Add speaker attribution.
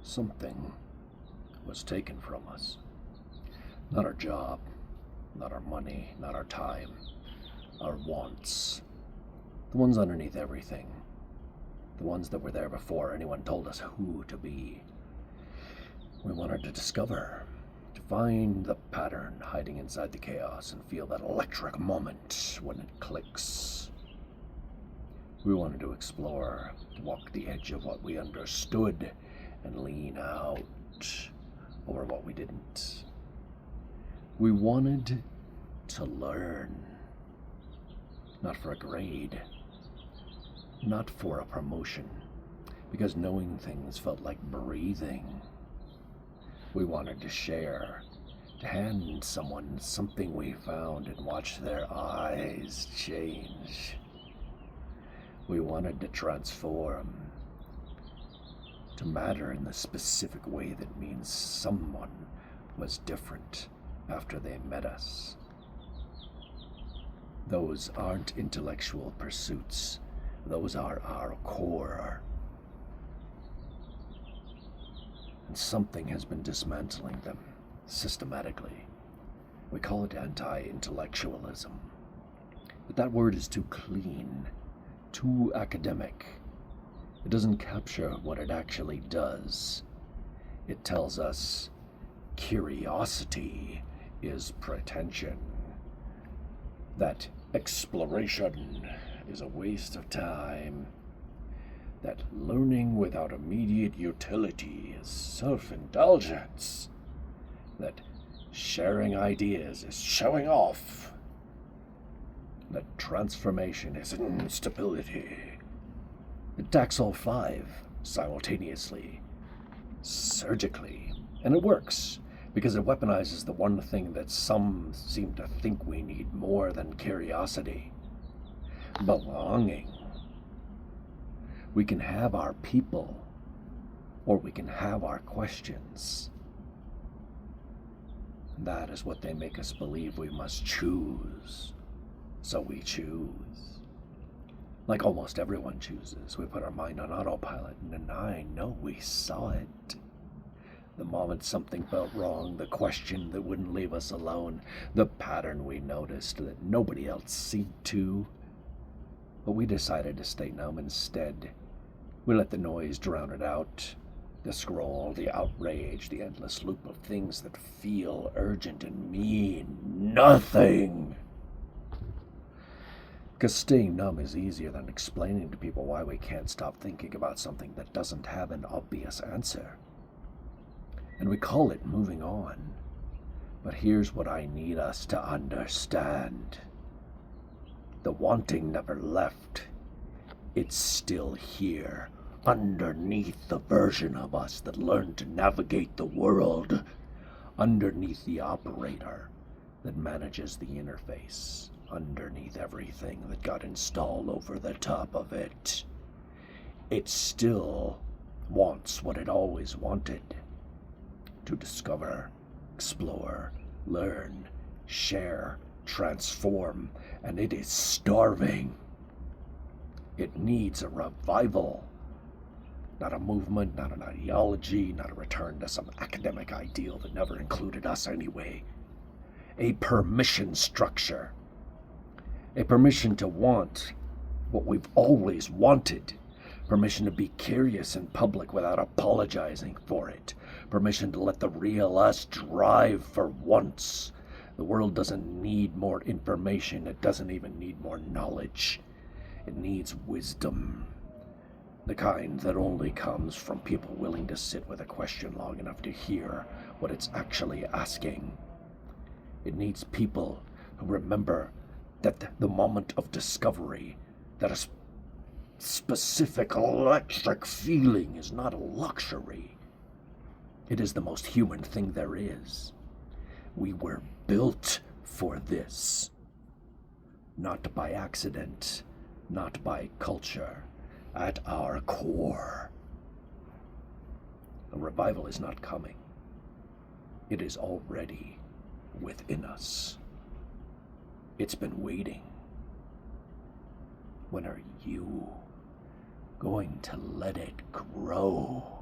Speaker 1: Something was taken from us. Not our job, not our money, not our time, our wants. The ones underneath everything. The ones that were there before anyone told us who to be. We wanted to discover, to find the pattern hiding inside the chaos and feel that electric moment when it clicks. We wanted to explore, to walk the edge of what we understood and lean out over what we didn't. We wanted to learn, not for a grade, not for a promotion, because knowing things felt like breathing. We wanted to share, to hand someone something we found and watch their eyes change. We wanted to transform, to matter in the specific way that means someone was different after they met us. Those aren't intellectual pursuits. Those are our core. And something has been dismantling them systematically. We call it anti-intellectualism. But that word is too clean, too academic. It doesn't capture what it actually does. It tells us curiosity is pretension, that exploration is a waste of time, that learning without immediate utility is self-indulgence, that sharing ideas is showing off, that transformation is instability. It attacks all five simultaneously, surgically, and it works because it weaponizes the one thing that some seem to think we need more than curiosity: belonging. We can have our people, or we can have our questions. That is what they make us believe we must choose. So we choose. Like almost everyone chooses, we put our mind on autopilot, and I know we saw it. The moment something felt wrong, the question that wouldn't leave us alone, the pattern we noticed that nobody else seemed to. But we decided to stay numb instead. We let the noise drown it out. The scroll, the outrage, the endless loop of things that feel urgent and mean nothing. Because staying numb is easier than explaining to people why we can't stop thinking about something that doesn't have an obvious answer. And we call it moving on. But here's what I need us to understand. The wanting never left. It's still here, underneath the version of us that learned to navigate the world, underneath the operator that manages the interface, underneath everything that got installed over the top of it. It still wants what it always wanted: to discover, explore, learn, share, transform, and it is starving. It needs a revival, not a movement, not an ideology, not a return to some academic ideal that never included us anyway. A permission structure. A permission to want what we've always wanted. Permission to be curious in public without apologizing for it. Permission to let the real us drive for once. The world doesn't need more information. It doesn't even need more knowledge. It needs wisdom. The kind that only comes from people willing to sit with a question long enough to hear what it's actually asking. It needs people who remember that the moment of discovery, that a specific electric feeling is not a luxury. It is the most human thing there is. We were built for this. Not by accident, not by culture, at our core. A revival is not coming. It is already within us. It's been waiting. When are you going to let it grow?